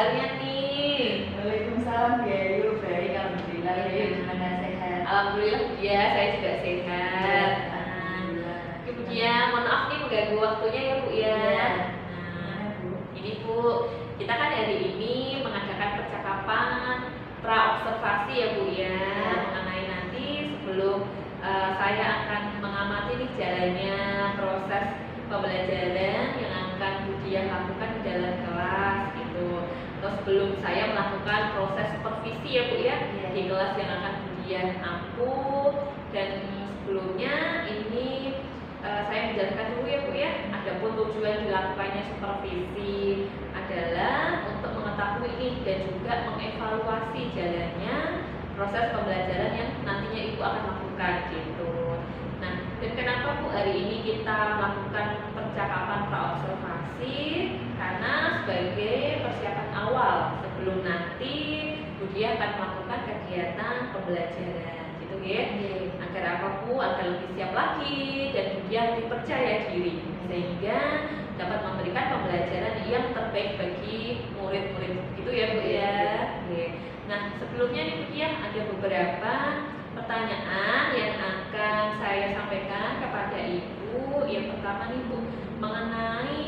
kabarnya nih? Waalaikumsalam Bu Ayu, baik alhamdulillah. Bu Ayu gimana, sehat? Alhamdulillah ya, saya juga sehat. Oke Bu ya, mohon maaf nih mengganggu waktunya ya Bu ya. Gimana Bu? Ini Bu, kita kan hari ini mengadakan percakapan pra-observasi ya Bu ya, mengenai nanti sebelum saya akan mengamati nih jalannya proses pembelajaran yang akan Bu Diah lakukan di dalam kelas gitu. Terus sebelum saya melakukan proses supervisi ya Bu ya, di kelas yang akan Bu Diah ampuh. Dan sebelumnya ini saya menjelaskan dulu ya Bu ya. Adapun tujuan dilakukannya supervisi adalah untuk mengetahui ini dan juga mengevaluasi jalannya proses pembelajaran yang nantinya Ibu akan lakukan gitu. Nah, dan kenapa Bu hari ini kita melakukan percakapan pra-observasi? Karena sebagai persiapan awal sebelum nanti Bu Diah akan melakukan kegiatan pembelajaran gitu ya. Agar apa Bu? Agar lebih siap lagi dan Bu Diah dipercaya diri sehingga dapat memberikan pembelajaran yang terbaik bagi murid-murid gitu ya Bu ya. Nah, sebelumnya nih Bu Diah ada beberapa pertanyaan yang akan saya sampaikan kepada Ibu. Yang pertama nih Bu, mengenai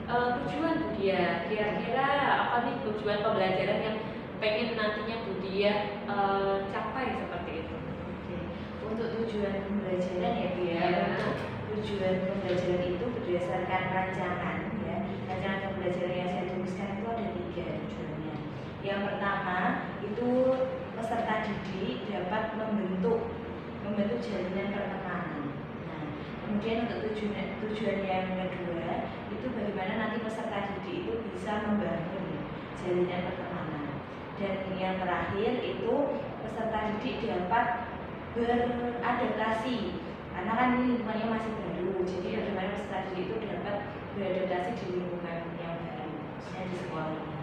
tujuan Bu Diah. Kira-kira apa nih tujuan pembelajaran yang pengen nantinya Bu Diah capai seperti itu? Untuk tujuan pembelajaran ya Bu ya. Untuk tujuan pembelajaran itu berdasarkan rancangan ya. Rancangan pembelajaran yang saya tuliskan itu ada 3 tujuannya. Yang pertama itu peserta didik dapat membentuk jalinan pertemanan. Nah, kemudian untuk tujuan yang kedua itu bagaimana nanti peserta didik itu bisa membangun jalinan pertemanan. Dan yang terakhir itu peserta didik dapat beradaptasi karena kan ini lingkungannya masih baru. Jadi bagaimana peserta didik itu dapat beradaptasi di lingkungan yang baru, misalnya di sekolah.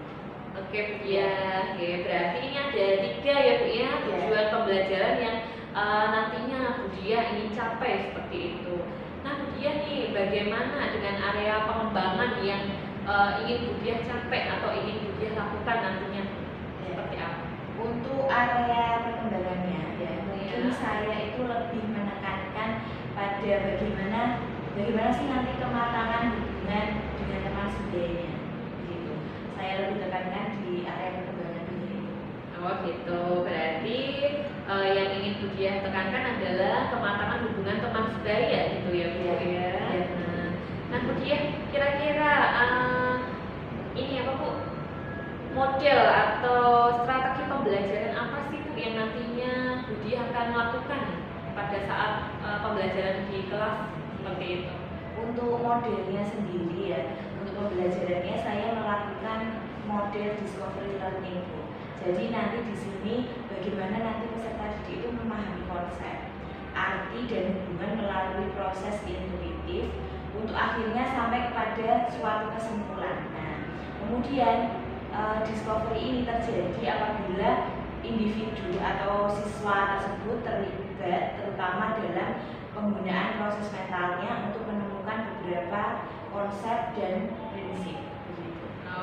Oke Bu Diah, berarti ini ada 3 ya Bu ya tujuan pembelajaran yang nantinya Bu Diah ingin capai seperti itu. Nah Bu Diah nih, bagaimana dengan area pengembangan yang ingin Bu Diah capai atau ingin Bu Diah lakukan nantinya seperti apa? Untuk area perkembangannya ya, mungkin saya itu lebih menekankan pada bagaimana sih nanti kematangan hubungan dengan teman sebayanya. Saya lebih tekankan di area perkembangan ini. Oh gitu, berarti yang ingin Bu Diah tekankan adalah kematangan hubungan teman sebaya gitu ya Bu ya. Nah Bu Diah, kira-kira ini apa Bu? Model atau strategi pembelajaran apa sih Bu yang nantinya Bu Diah akan lakukan pada saat pembelajaran di kelas seperti itu? Untuk modelnya sendiri ya, untuk pembelajarannya saya melakukan model discovery learning Bu. Jadi nanti di sini bagaimana nanti peserta didik itu memahami konsep, arti dan hubungan melalui proses intuitif untuk akhirnya sampai kepada suatu kesimpulan. Nah, kemudian discovery ini terjadi apabila individu atau siswa tersebut terlibat terutama dalam penggunaan proses mentalnya untuk menemukan beberapa konsep dan prinsip.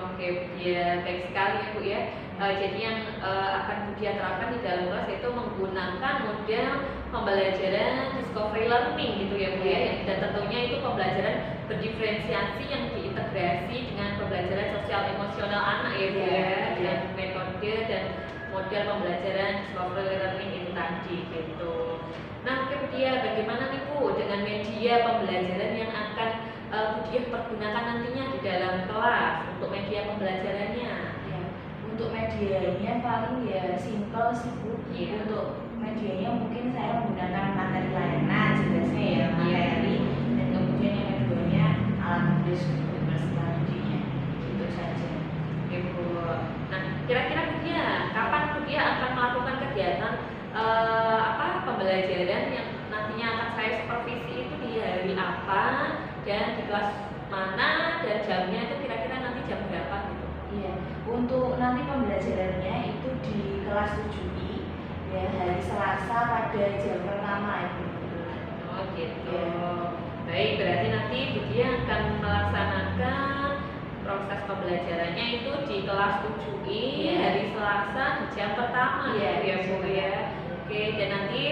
Oke, ya baik sekali ya Bu ya. Jadi yang akan Bu Diah terapkan di dalam kelas itu menggunakan model pembelajaran discovery learning gitu ya Bu ya. Dan tentunya itu pembelajaran berdiferensiasi yang diintegrasi dengan pembelajaran sosial emosional anak ya Bu ya. Dengan metode dan model pembelajaran discovery learning itu tadi gitu. Nah, Bu Diah, bagaimana nih Bu dengan media pembelajaran yang akan Bu Diah pergunakan nantinya di dalam kelas untuk media pembelajarannya? Ya, untuk medianya paling ya simple sih Bu. Untuk medianya mungkin saya menggunakan materi layanan jelasnya ya materi dan kemudian yang keduanya alat tulis untuk berselanjutnya itu saja. Oke Bu. Nah, kira-kira Bu Diah, kapan Bu Diah akan melakukan kegiatan pembelajaran yang nantinya akan saya supervisi itu di hari apa dan di kelas mana dan jamnya itu kira-kira nanti jam berapa gitu? Iya, untuk nanti pembelajarannya itu di kelas 7I ya hari Selasa pada jam pertama itu. Oh gitu. Baik, berarti nanti Bu Diah akan melaksanakan proses pembelajarannya itu di kelas 7I hari Selasa di jam pertama Iya, ya Bu ya. Oke, dan nanti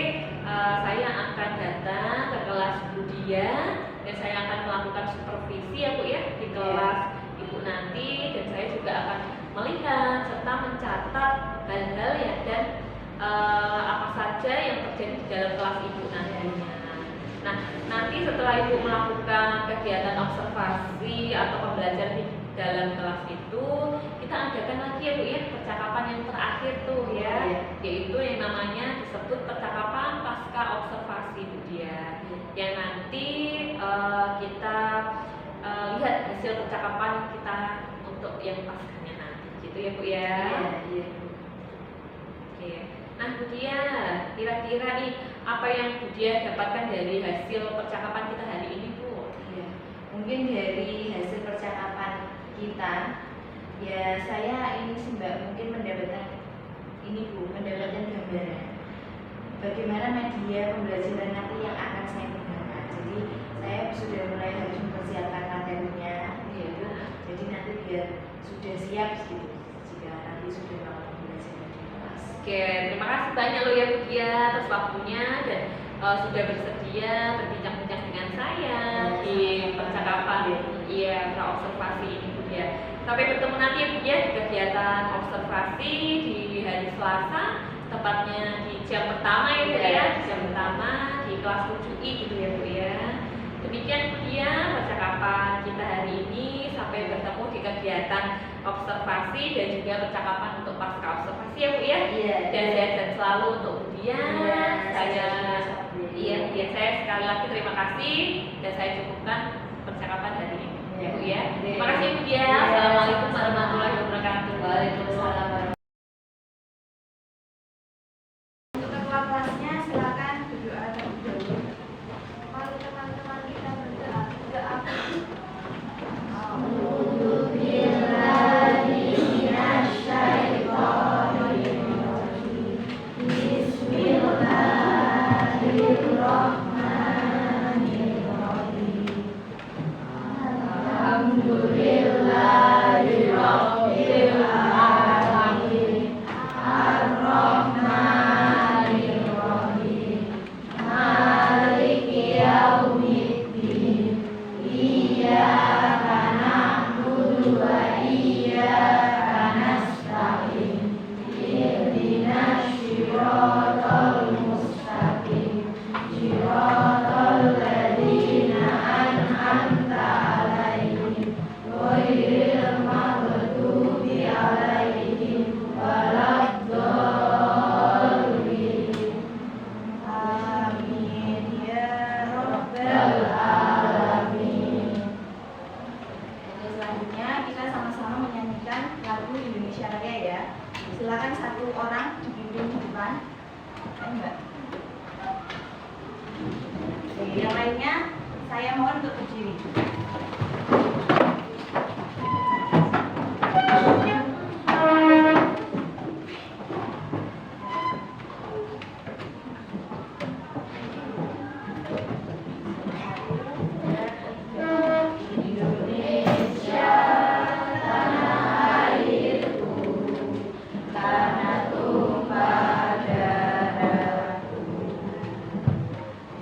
saya akan datang ke kelas Budia dan saya akan melakukan supervisi ya Bu ya di kelas Ibu nanti, dan saya juga akan melihat serta mencatat hal-hal ya dan apa saja yang terjadi di dalam kelas Ibu nantinya. Nah, nanti setelah Ibu melakukan kegiatan observasi atau pembelajaran di dalam kelas itu, kita adakan lagi ya Bu ya percakapan yang terakhir tuh ya, yaitu yang namanya disebut percakapan pasca observasi Bu dia, yang nanti kita lihat hasil percakapan kita untuk yang paskanya nanti gitu ya Bu ya. Iya. Oke. Nah Bu Dia, kira-kira nih apa yang Bu Dia dapatkan dari hasil percakapan kita hari ini Bu? Iya. Mungkin dari hasil percakapan kita, ya saya ini sih Mbak, mungkin mendapatkan ini Bu, mendapatkan gambaran bagaimana media pembelajaran nanti yang akan saya gunakan. Jadi saya sudah mulai harus mempersiapkan materinya, gitu. Jadi nanti biar sudah siap gitu jika nanti sudah melakukan pembelajaran di kelas. Oke, terima kasih banyak loh ya Bu Dia atas waktunya dan sudah bersedia berbincang-bincang dengan saya di percakapan pra-observasi ini Bu Dia. Sampai bertemu nanti ya Bu Dia di kegiatan observasi di hari Selasa, tepatnya di jam pertama ya Bu ya, di jam pertama di kelas 7I gitu ya Bu ya. Demikian Bu Dia percakapan kita hari ini. Sampai bertemu di kegiatan observasi dan juga percakapan untuk pasca observasi ya Bu ya. Dan sehat selalu untuk Bu Dia. Saya sekali lagi terima kasih dan saya cukupkan percakapan hari ini ya Bu ya. Terima kasih Bu Dia. Assalamualaikum warahmatullahi wabarakatuh. Waalaikumsalam. Untuk ketua kelasnya silakan berdoa terlebih dahulu. Mari teman-teman kita berdoa. Silakan satu orang dibimbing di depan. Mbak. Yang lainnya saya mohon untuk berdiri.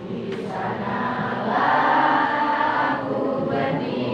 Di sanalah aku berdiri.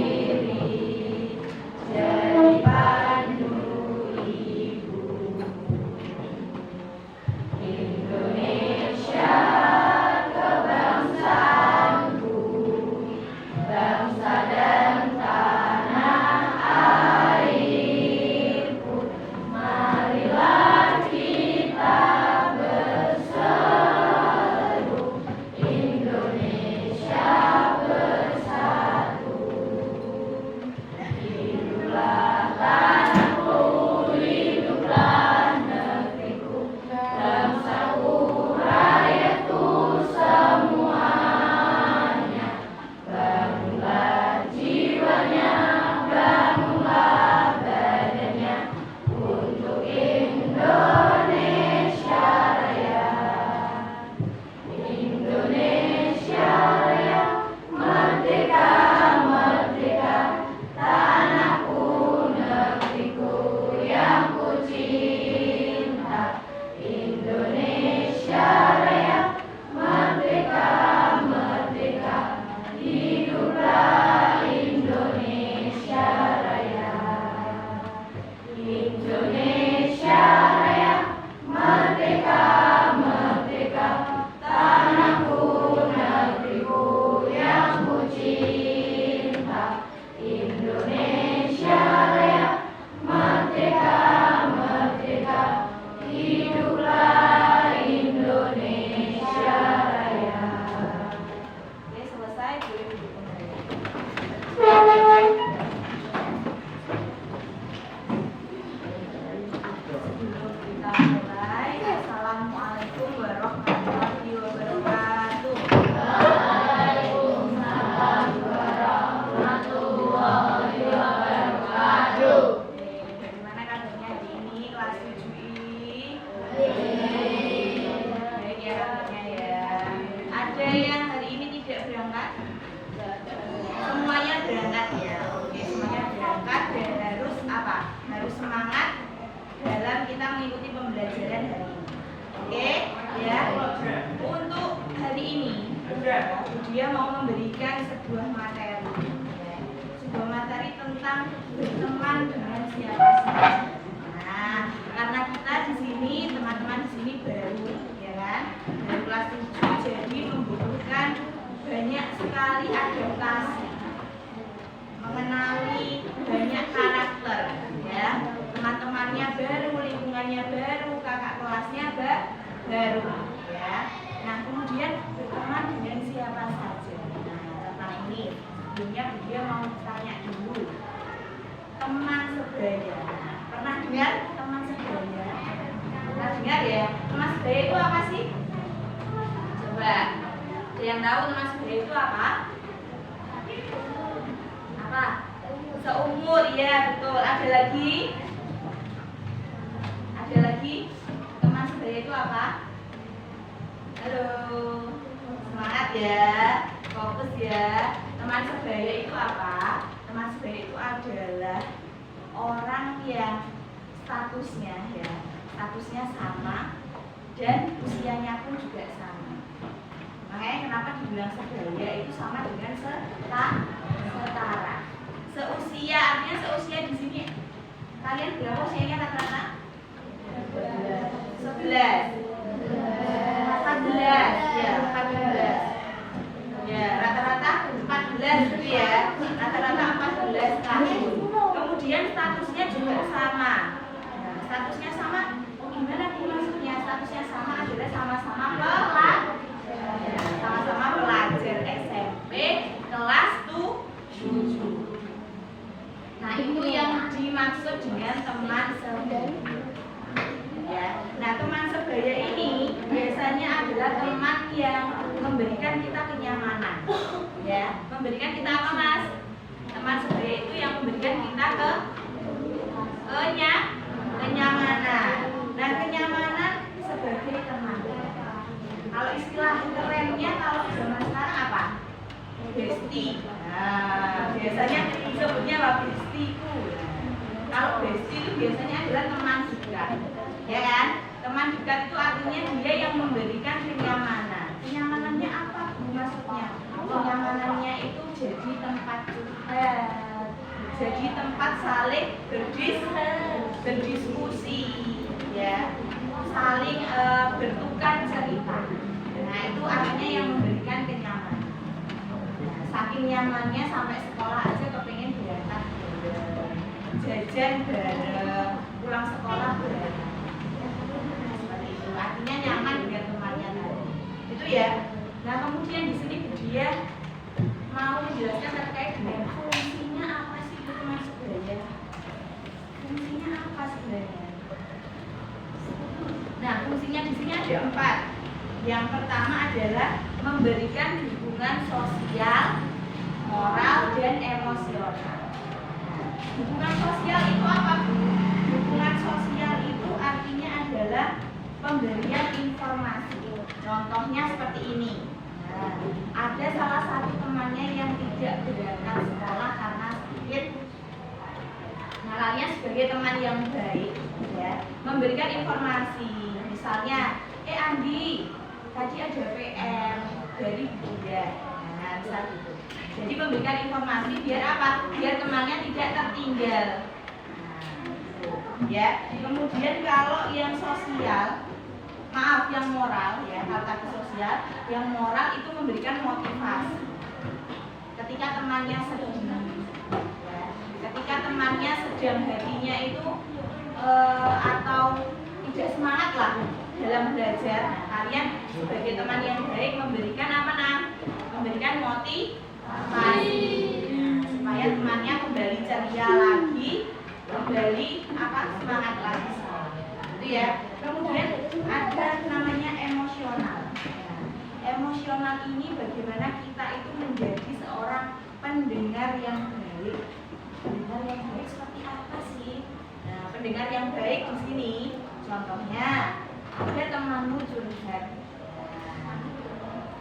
dalam kita mengikuti pembelajaran hari ini. Oke, ya. Untuk hari ini, dia mau memberikan sebuah materi, sebuah materi tentang berteman dengan siapa saja. Nah, karena kita di sini, teman-teman di sini baru, ya kan, dari kelas 7, jadi membutuhkan banyak sekali adaptasi, mengenali banyak karakter, ya. Teman-temannya baru, lingkungannya baru, kakak kelasnya baru, ya. Nah, kemudian berteman dengan siapa saja. Nah, tentang ini sebelumnya dia mau tanya dulu. Teman sebaya. Pernah dengar teman sebaya? Pernah dengar ya? Teman sebaya itu apa sih? Coba. Ada yang tahu teman sebaya itu apa? Apa? Seumur, ya betul. Ada lagi? Ada lagi? Teman sebaya itu apa? Halo, semangat ya, fokus ya. Teman sebaya itu apa? Teman sebaya itu adalah orang yang statusnya sama dan usianya pun juga sama. Makanya kenapa dibilang sebaya itu sama dengan setara. Seusia, artinya seusia di sini. Kalian berapa usianya rata-rata? 11. 14, ya 14. Ya, rata-rata 14 gitu ya. Rata-rata 14 tahun. Kemudian statusnya juga sama. Nah, statusnya sama. Gimana nih maksudnya? Statusnya sama adalah sama-sama pelajar SMP kelas 7. Nah, itu yang dimaksud dengan teman sebaya. Ya. Nah, teman sebaya ini biasanya adalah teman yang memberikan kita kenyamanan. Ya, memberikan kita apa, Mas? Teman sebaya itu yang memberikan kita kenyamanan. Nah, kenyamanan sebagai teman. Kalau istilah kerennya kalau zaman sekarang apa? Bestie. Nah, biasanya disebutnya apa? Bestieku. Kalau bestie itu biasanya adalah teman dekat. Ya kan? Teman dekat itu artinya dia yang memberikan kenyamanan. Kenyamanannya apa, Bu, maksudnya? Kenyamanannya itu jadi tempat curhat, jadi tempat saling berdiskusi, ya, saling bertukar cerita. Nah, itu artinya yang memberikan kenyamanan. Nah, saking nyamannya sampai sekolah aja kepengen berangkat bareng, jajan bareng, pulang sekolah bareng. Artinya nyaman dengan temannya tadi. Itu ya. Nah, kemudian di sini dia mau menjelaskan terkait dengan fungsinya apa sih itu teman sebaya. Fungsinya apa sebenarnya? Nah, fungsinya di sini ada 4. Yang pertama adalah memberikan dukungan sosial, moral, dan emosional. Dukungan sosial itu apa, Bu? Dukungan sosial itu artinya adalah pemberian informasi. Contohnya seperti ini. Nah, ada salah satu temannya yang tidak berangkat sekolah karena sakit. Nah, kalian sebagai teman yang baik, ya, memberikan informasi. Misalnya, Andi, tadi ada PM dari Bunda. Nah, bisa gitu. Jadi memberikan informasi biar apa? Biar temannya tidak tertinggal. Ya, kemudian kalau yang sosial, yang moral, ya, kalau tadi sosial, yang moral itu memberikan motivasi. Ketika temannya sedih, ya, ketika temannya sedang hatinya itu atau tidak semangat lah dalam belajar, nah, kalian sebagai teman yang baik memberikan apa, memberikan motivasi, supaya temannya kembali ceria lagi, kembali semangat lagi. Itu ya. Kemudian ada namanya emosional. Emosional ini bagaimana kita itu menjadi seorang pendengar yang baik. Pendengar yang baik seperti apa sih? Nah, pendengar yang baik di sini contohnya ada temanmu curhat.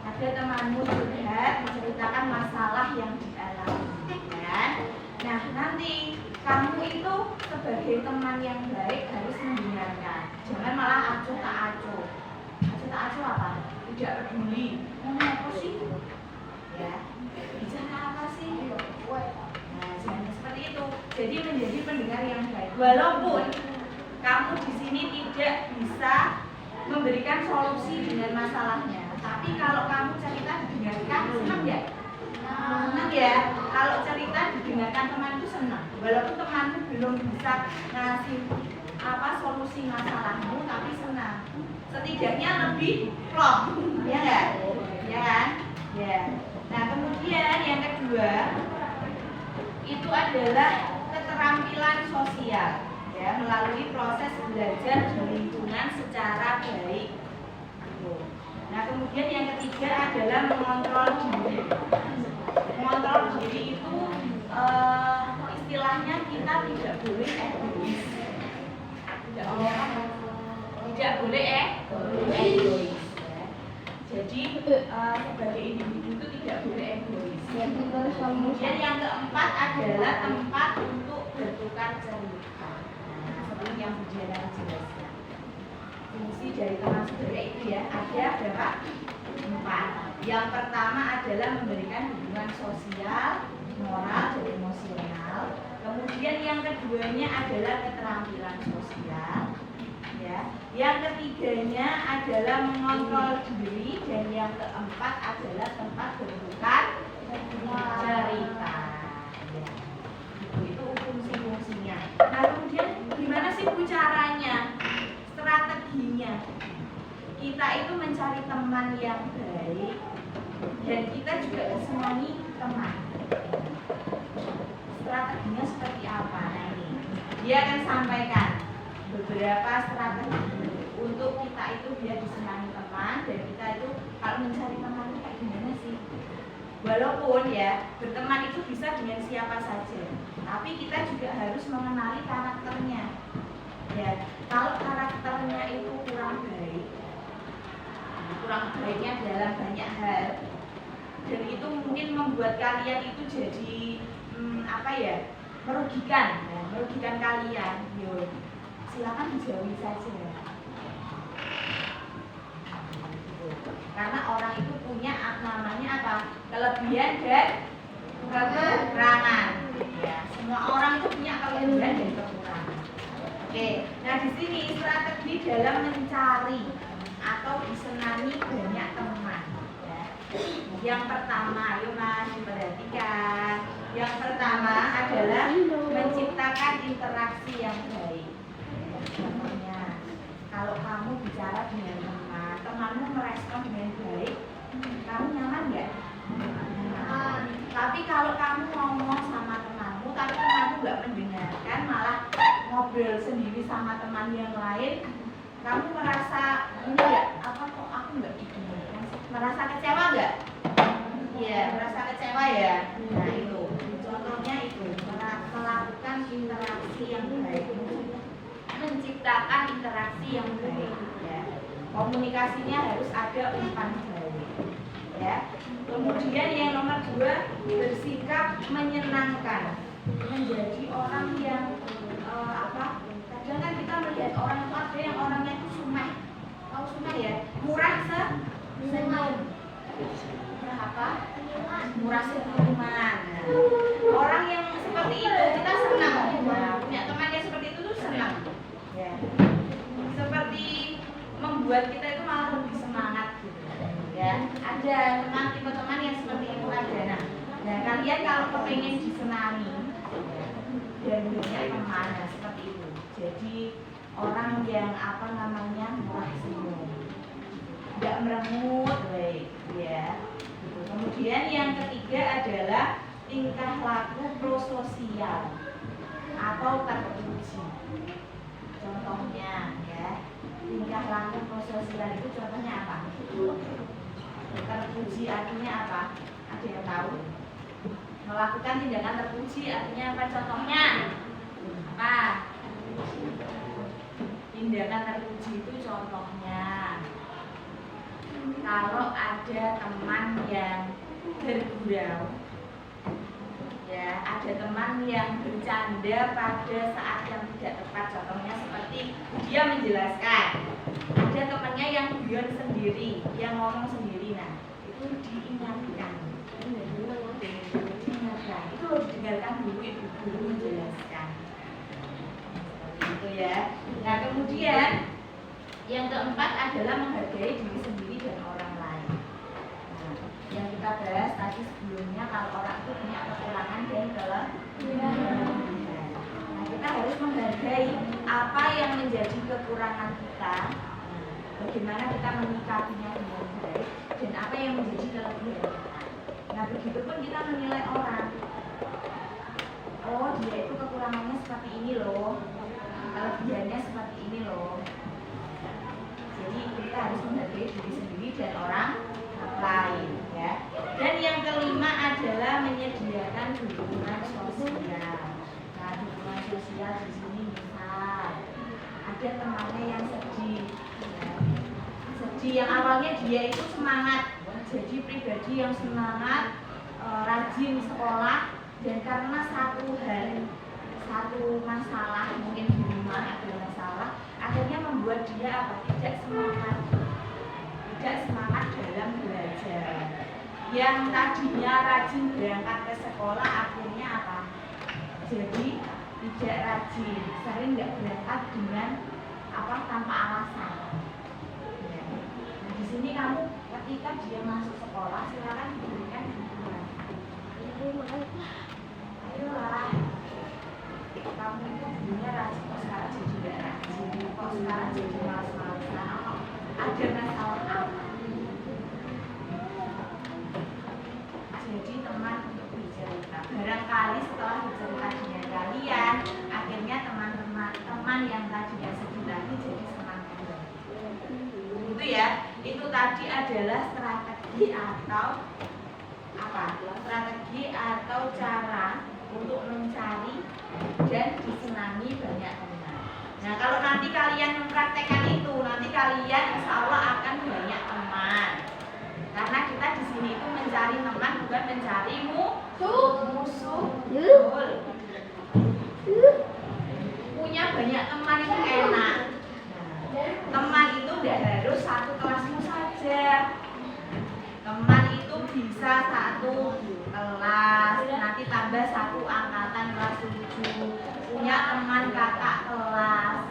Ada temanmu curhat menceritakan masalah yang dialami, kan? Nah, nanti kamu itu sebagai teman yang baik harus mendengarkan, jangan malah acuh tak acuh. Acuh tak acuh apa? Tidak peduli. Ngomong apa sih? Ya, bicara apa sih? Nah, jangan seperti itu. Jadi menjadi pendengar yang baik. Walaupun kamu di sini tidak bisa memberikan solusi dengan masalahnya, tapi kalau kamu cerita didengarkan, senang ya? Senang ya? Kalau cerita didengarkan teman itu senang. Walaupun temanmu belum bisa ngasih solusi masalahmu, tapi senang. Setidaknya lebih plong, ya nggak? Ya kan? Ya. Nah, kemudian yang kedua itu adalah keterampilan sosial, ya, melalui proses belajar di lingkungan secara baik. Nah, kemudian yang ketiga adalah mengontrol diri. Mengontrol diri itu istilahnya kita tidak boleh egois. Tidak boleh egois. Jadi sebagai individu itu tidak boleh egois. Kemudian yang keempat adalah tempat untuk bertukar cerita. Seperti yang Bu Diana jelaskan. Fungsi dari teman sebenarnya itu ya ada berapa? 4. Yang pertama adalah memberikan hubungan sosial, moral, dan emosional. Kemudian yang keduanya adalah keterampilan sosial. Ya. Yang ketiganya adalah mengontrol diri, dan yang keempat adalah tempat bertukar cerita. Ya. Itu fungsi-fungsinya. Nah, kemudian gimana sih Bu caranya? Strateginya kita itu mencari teman yang baik, dan kita juga disenangi teman. Strateginya seperti apa? Nah, ini dia akan sampaikan beberapa strategi untuk kita itu biar disenangi teman, dan kita itu kalau mencari teman itu kayak gimana sih? Walaupun ya berteman itu bisa dengan siapa saja, tapi kita juga harus mengenali karakternya. Ya, kalau karakternya itu kurang baiknya dalam banyak hal, dan itu mungkin membuat kalian itu jadi merugikan kalian. Yo, silakan dijauhi saja. Karena orang itu punya namanya apa? Kelebihan dan kekurangan. Ya, semua orang itu punya kelebihan dan kekurangan. Oke, nah di sini strategi dalam mencari atau disenangi banyak teman. Ya. Yang pertama, ayo Mas diperhatikan. Yang pertama adalah menciptakan interaksi yang baik. Contohnya, kalau kamu bicara dengan teman, temanmu merespon dengan baik, kamu nyaman nggak? Nyaman. Tapi kalau kamu ngomong sama temanmu, tapi temanmu nggak mendengarkan, malah ngobrol sendiri sama teman yang lain, kamu merasa ini nggak? Apa kok aku nggak didengarkan? Merasa kecewa nggak? Iya, merasa kecewa ya. Nah itu, contohnya itu melakukan interaksi yang baik, menciptakan interaksi yang baik. Ya. Komunikasinya harus ada umpan balik. Ya. Kemudian yang nomor 2, bersikap menyenangkan, menjadi orang yang kadang kan kita melihat orang itu ada yang orangnya itu sumeh. Tahu sumeh ya? Murah senyum. Murah apa? Murah senyuman. Orang yang seperti itu kita senang. Nah, punya teman yang seperti itu tuh senang. Ya. Seperti membuat kita itu malah lebih semangat gitu. Ya, ada tipe teman yang seperti itu ada. Nah, kalian kalau kepengen disenangi dan banyak teman seperti itu. Jadi orang yang murah senyum, tidak merengut, baik, ya. Kemudian yang ketiga adalah tingkah laku prososial atau terpuji. Contohnya, ya, tingkah laku prososial itu contohnya apa? Terpuji artinya apa? Ada yang tahu? Melakukan tindakan terpuji artinya apa? Contohnya apa? Tindakan terpuji itu contohnya kalau ada teman yang bergurau, ya, ada teman yang bercanda pada saat yang tidak tepat, contohnya seperti dia menjelaskan. Ada temannya yang guyon sendiri, yang ngomong sendiri, nah itu diingatkan. Diingatkan, itu harus didengarkan dulu ibu guru menjelaskan. Seperti itu ya. Nah kemudian yang keempat adalah menghargai diri sendiri dan orang lain. Nah, yang kita bahas tadi sebelumnya, kalau orang itu punya kekurangan dan kelebihan. Nah, kita harus menghargai apa yang menjadi kekurangan kita, bagaimana kita menyikapinya dengan baik, dan apa yang menjadi kelebihan kita. Nah, begitupun kita menilai orang. Oh, dia itu kekurangannya seperti ini loh, kelebihannya seperti ini loh. Jadi kita harus menghargai diri sendiri dan orang lain, ya. Dan yang kelima adalah menyediakan dukungan sosial. Nah, dukungan sosial di sini misal ada temannya yang sedih, ya. Sedih yang awalnya dia itu semangat, jadi pribadi yang semangat, rajin sekolah, dan karena satu masalah mungkin di rumah ada masalah, akhirnya membuat dia tidak semangat dalam belajar. Yang tadinya rajin berangkat ke sekolah akhirnya apa? Jadi tidak rajin, sering nggak berangkat dengan tanpa alasan. Ya. Nah, di sini kamu ketika dia masuk sekolah silakan diberikan dukungan. Ayolah, kamu itu dulunya rajin, kok sekarang jadi tidak rajin, kok sekarang jadi malas-malasan, ada masalah apa? Jadi teman untuk bercerita. Barangkali setelah bercerita dengan kalian, akhirnya teman yang tadinya sedih tadi jadi senang juga. Itu ya, itu tadi adalah strategi atau strategi atau cara untuk mencari dan disenangi banyak teman. Nah, kalau nanti kalian mempraktekkan itu, nanti kalian insya Allah akan banyak teman. Karena kita di sini itu mencari teman, bukan mencari musuh. Betul. Punya banyak teman itu enak. Teman itu tidak harus satu kelasmu saja. Teman itu bisa satu kelas, nanti tambah satu angkatan kelas 7, punya teman kakak kelas.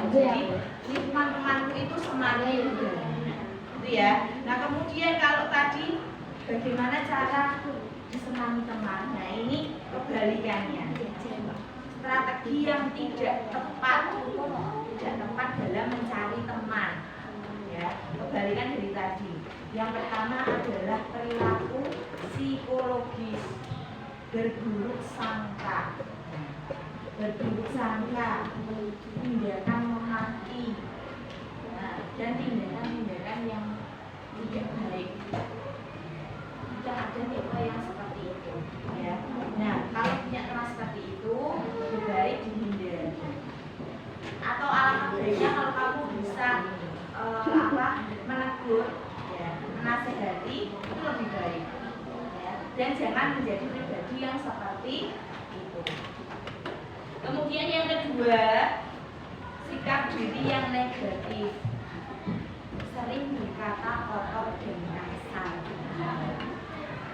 Jadi teman-temanmu itu semakin juga. Itu ya. Nah kemudian kalau tadi bagaimana cara disenangi teman? Nah ini kebalikannya. Strategi yang tidak tepat dalam mencari teman. Ya, kebalikan dari tadi. Yang pertama adalah perilaku psikologis, berburuk sangka, tindakan memaki, dan tindakan-tindakan yang tidak baik. Tidak ada tipe yang seperti itu, ya. Nah, kalau punya teman seperti itu, lebih baik dihindari. Atau alangkah baiknya kalau kamu bisa menegur, ya, menasehati, itu lebih baik, ya. Dan jangan menjadi pribadi yang seperti itu. Kemudian yang kedua, sikap diri yang negatif, sering berkata kotor dan kasar.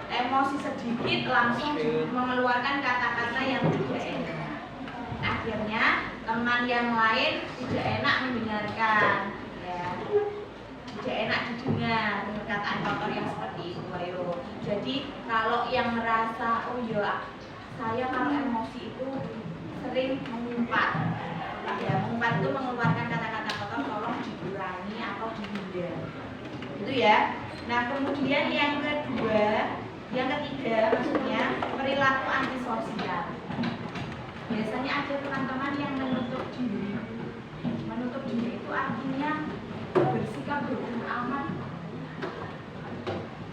Emosi sedikit langsung mengeluarkan kata-kata yang tidak enak. Akhirnya teman yang lain tidak enak mendengarkan, ya. Tidak enak didengar perkataan kotor yang seperti itu. Ayo. Jadi kalau yang merasa saya kalau emosi itu sering mengumpat, ya, mengumpat itu mengeluarkan kata-kata kotor, tolong dikurangi atau dihindar. Itu ya. Nah kemudian yang ketiga maksudnya perilaku antisosial. Biasanya ada teman-teman yang menutup diri. Menutup diri itu artinya bersikap bodoh amat.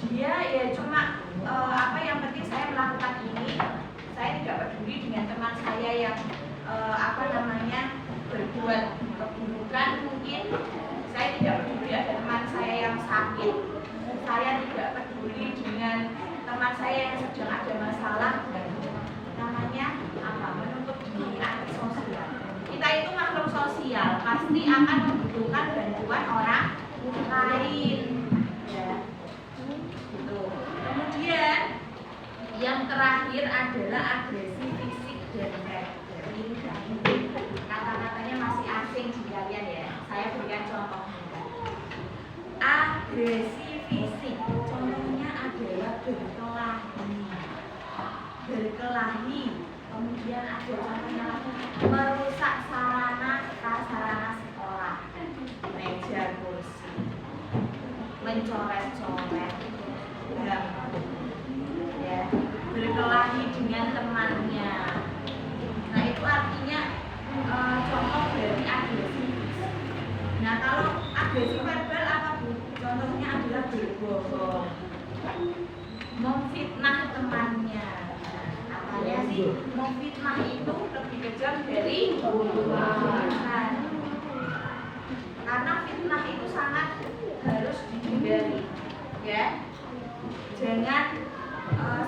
Dia ya cuma yang penting saya melakukan ini, saya tidak peduli dengan teman saya yang berbuat keburukan mungkin. Saya tidak peduli ada teman saya yang sakit. Saya tidak peduli dengan teman teman saya yang sedang ada masalah, namanya apa? Menuntut di antisosial. Kita itu makhluk sosial, pasti akan membutuhkan bantuan orang lain. Ya. Gitu. Kemudian yang terakhir adalah agresi fisik dan karakter. Ini kata-katanya masih asing di kalian ya. Saya berikan contoh. Agresi fisik, contohnya adalah berkelahi. Kemudian ada contohnya lagi merusak sarana sekolah, meja kursi, mencoret-coret, ya, berkelahi dengan temannya. Nah itu artinya contoh dari agresi. Nah kalau agresi verbal apa Bu? Contohnya adalah berbohong, memfitnah temannya. Apanya sih? Memfitnah itu lebih kejam dari pembunuhan. Karena fitnah itu sangat harus dihindari, ya. Jangan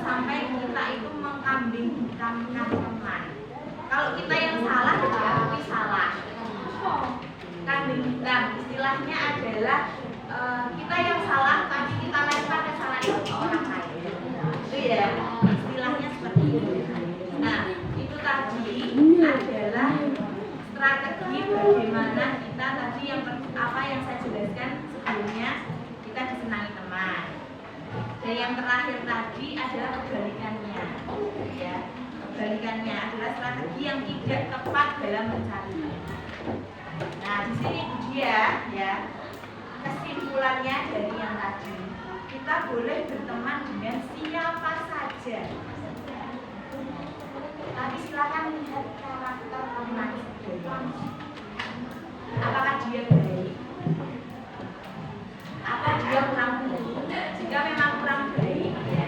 sampai kita itu mengkambing hitamkan teman. Kalau kita yang salah, diakui salah. Kambing hitam istilahnya adalah kita yang salah tapi kita lempar kesalahan itu ke orang lain. Itu ya, istilahnya seperti itu. Nah, itu tadi adalah strategi bagaimana kita tadi apa yang saya jelaskan sebelumnya, kita disenangi teman. Dan yang terakhir tadi adalah kebalikannya, ya. Kebalikannya adalah strategi yang tidak tepat dalam mencari. Nah, di sini dia, ya. Kesimpulannya dari yang tadi, kita boleh berteman dengan siapa saja. Tapi silakan lihat karakter teman. Apakah dia baik? Apa dia kurang baik? Jika memang kurang baik, ya,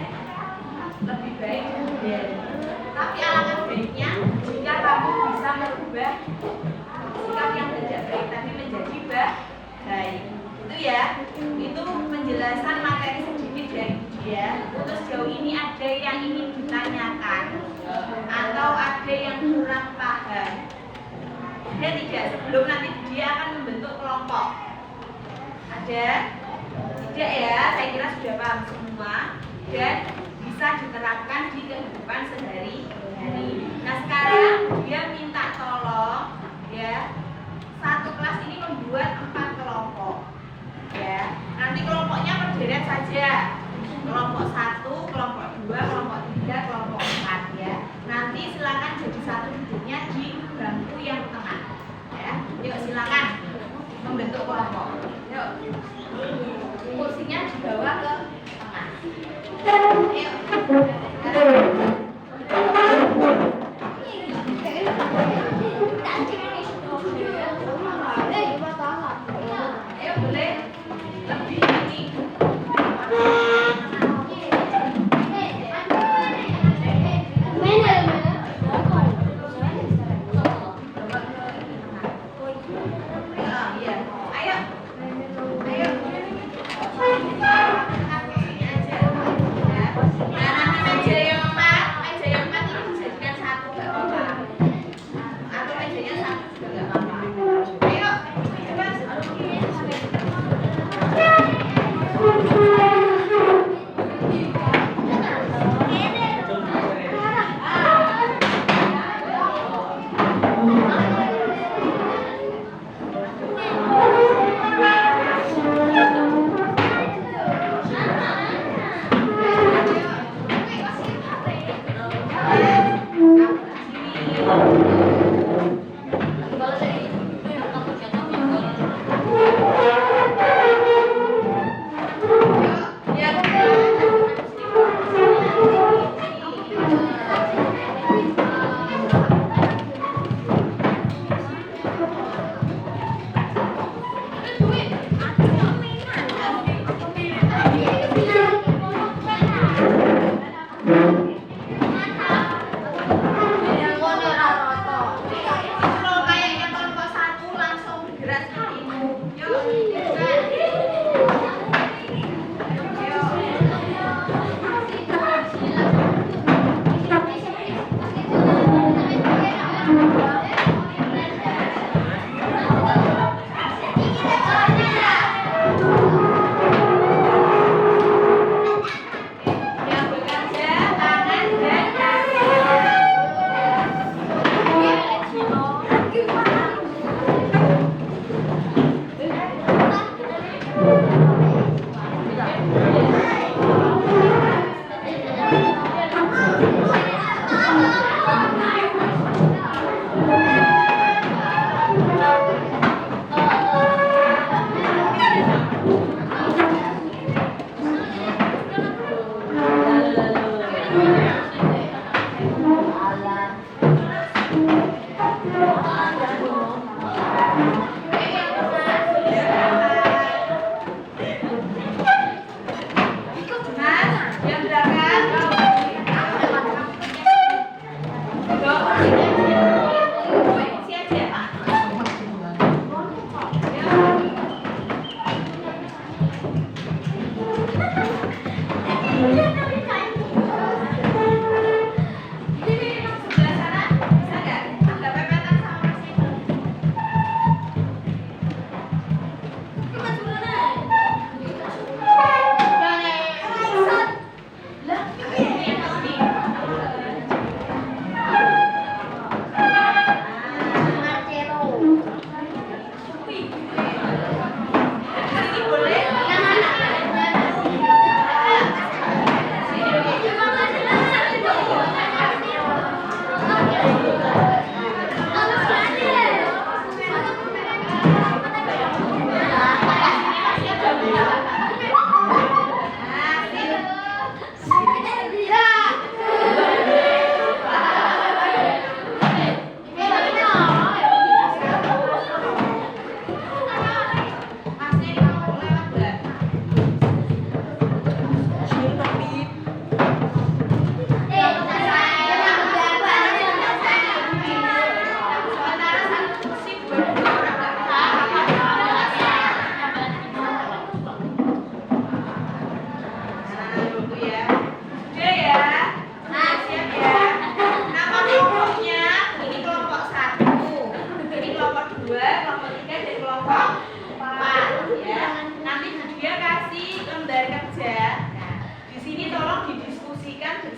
lebih baik dari. Tapi alangkah baiknya jika kamu bisa merubah sikap yang tidak baik tadi menjadi baik. Itu ya, itu penjelasan materi sedikit dari dia. Untuk sejauh ini ada yang ingin ditanyakan atau ada yang kurang paham? Ada tidak? Sebelum nanti dia akan membentuk kelompok. Ada? Tidak ya, saya kira sudah paham semua dan bisa diterapkan di kehidupan sehari-hari. Nah sekarang dia minta tolong, ya, satu kelas ini membuat 4 kelompok. Ya, nanti kelompoknya berderet saja. Kelompok 1, kelompok 2, kelompok 3, kelompok 4 ya. Nanti silakan jadi satu duduknya di bangku yang tengah. Ya, yuk silakan membentuk kelompok. Yuk, kursinya dibawa ke tengah. Yuk. Ayo boleh lebih ini. Ayo.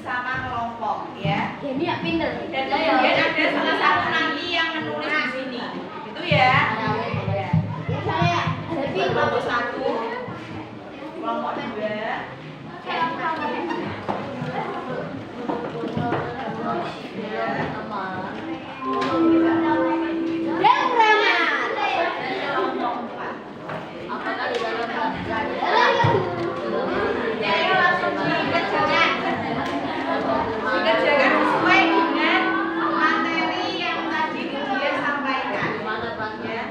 bersama kelompok ya. Ini ya pinter. Dan kemudian ada salah satu nanti yang menulis di sini. Itu ya. Saya Kelompok 1, kelompok 2. Dikerjakan sesuai dengan materi yang tadi dia sampaikan. Ya.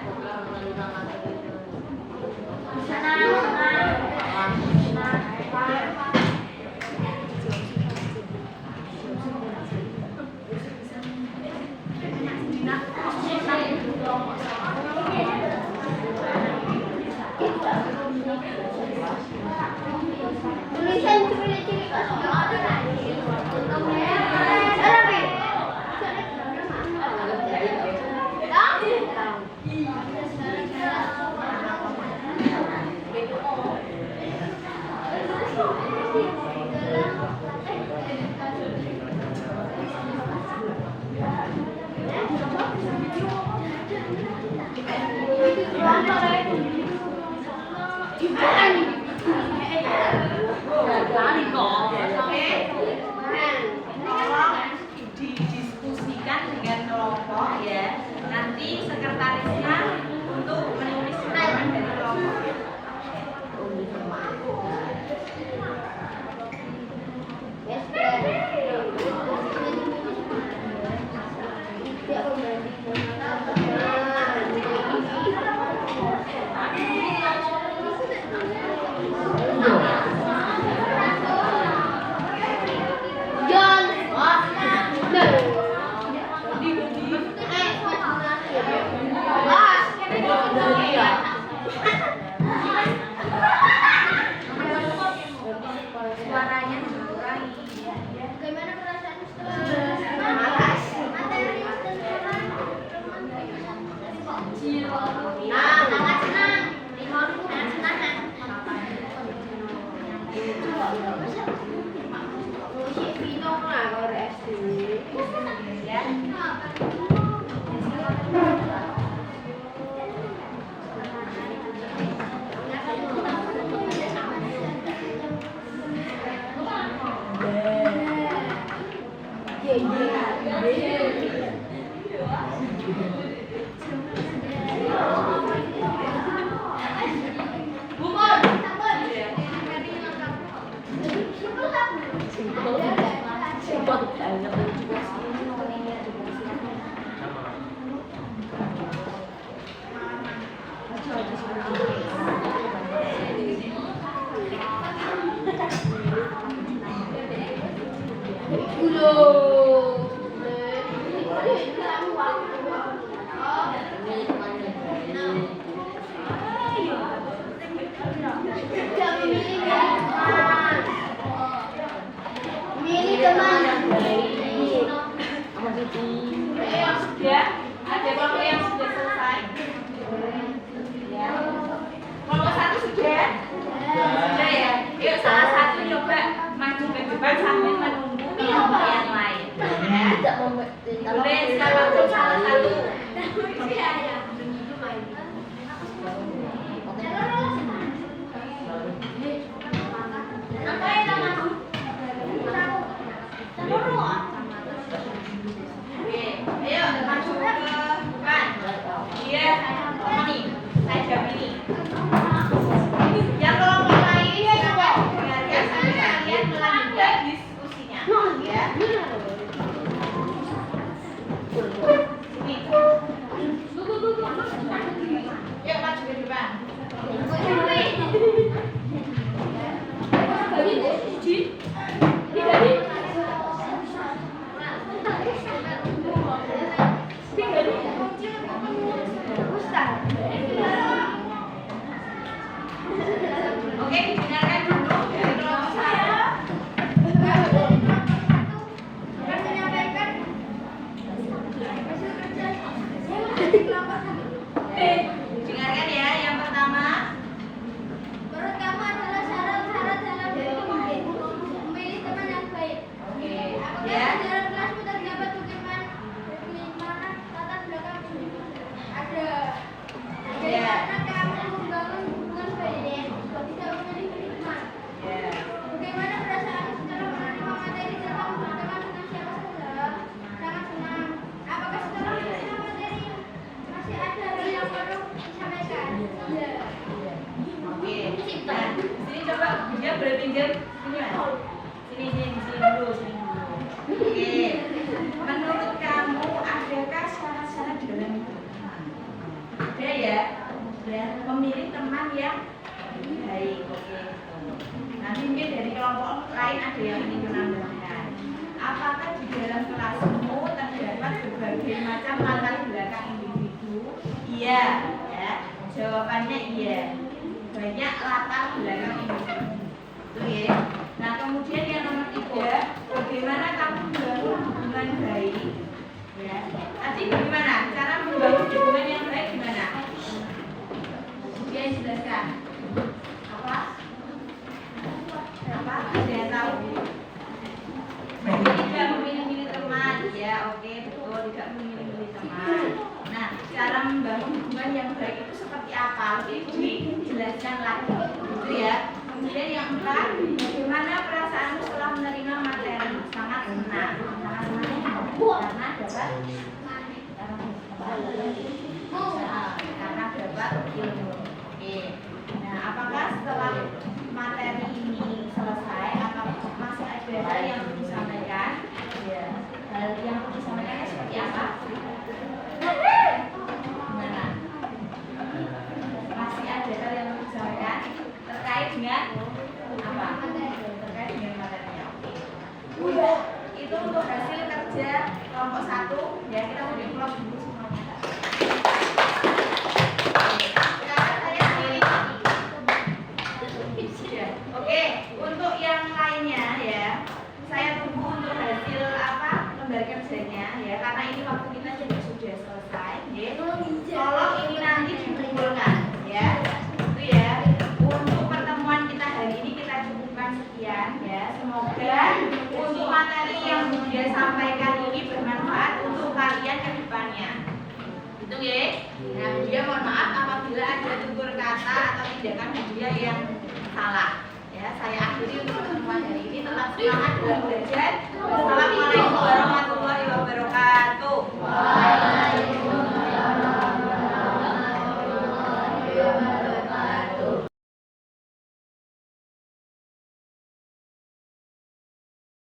tulisan ciri-ciri Tolong didiskusikan dengan kelompok ya. Nanti sekretarisnya untuk menulis jawaban dari kelompok. John. Suaranya dikurangi. Bagaimana perasaan sangat senang. Limonku sangat senang. Si Vino lah kalau SD. Ya. coba dia boleh pinjam sini Mas. Sini dulu. Oke. Menurut kamu adakah syarat-syarat dalam berteman? Ada ya? Memilih teman yang baik. Oke. Nanti mungkin dari kelompok lain ada yang ingin menambahkan. Apakah di dalam kelasmu terdapat berbagai macam latar belakang individu? Iya, ya. Jawabannya iya. Banyak latar belakang individu. Itu ya. Nah, kemudian yang nomor 3, bagaimana kamu membangun hubungan baik? Ya. Nanti bagaimana? Cara membangun hubungan yang baik gimana? Dia jelaskan. Apa? Ada yang tahu? Tidak memilih-milih teman, ya oke betul, tidak memilih-milih teman. Nah, cara membangun hubungan yang baik itu seperti apa? Lebih dijelaskan lagi, gitu ya. Kemudian yang 4, bagaimana perasaanmu setelah menerima materi? Sangat senang, karena dapat ilmu. Oke. Nah, apakah setelah materi ini selesai, apakah masih ada hal yang perlu disampaikan? Ya, hal yang perlu disampaikan seperti apa? Gimana? Masih ada hal yang perlu disampaikan terkait dengan apa? Terkait dengan materinya. Udah, itu untuk hasil kerja kelompok 1 ya, kita mau diplot dulu semuanya. Oke, untuk yang lainnya ya, saya tunggu untuk hasil lembar kerjanya ya, karena ini waktu kita juga sudah selesai. Ya. Tolong ini nanti dikumpulkan ya, itu ya. Untuk pertemuan kita hari ini kita cukupkan sekian ya. Semoga untuk materi yang dia sampaikan ini bermanfaat untuk kalian ke depannya. Itu ya. Nah, dia mohon maaf apabila ada tutur kata atau tindakan dia yang salah. Ya, saya akhiri untuk pertemuan hari ini. Tetap semangat dalam belajar.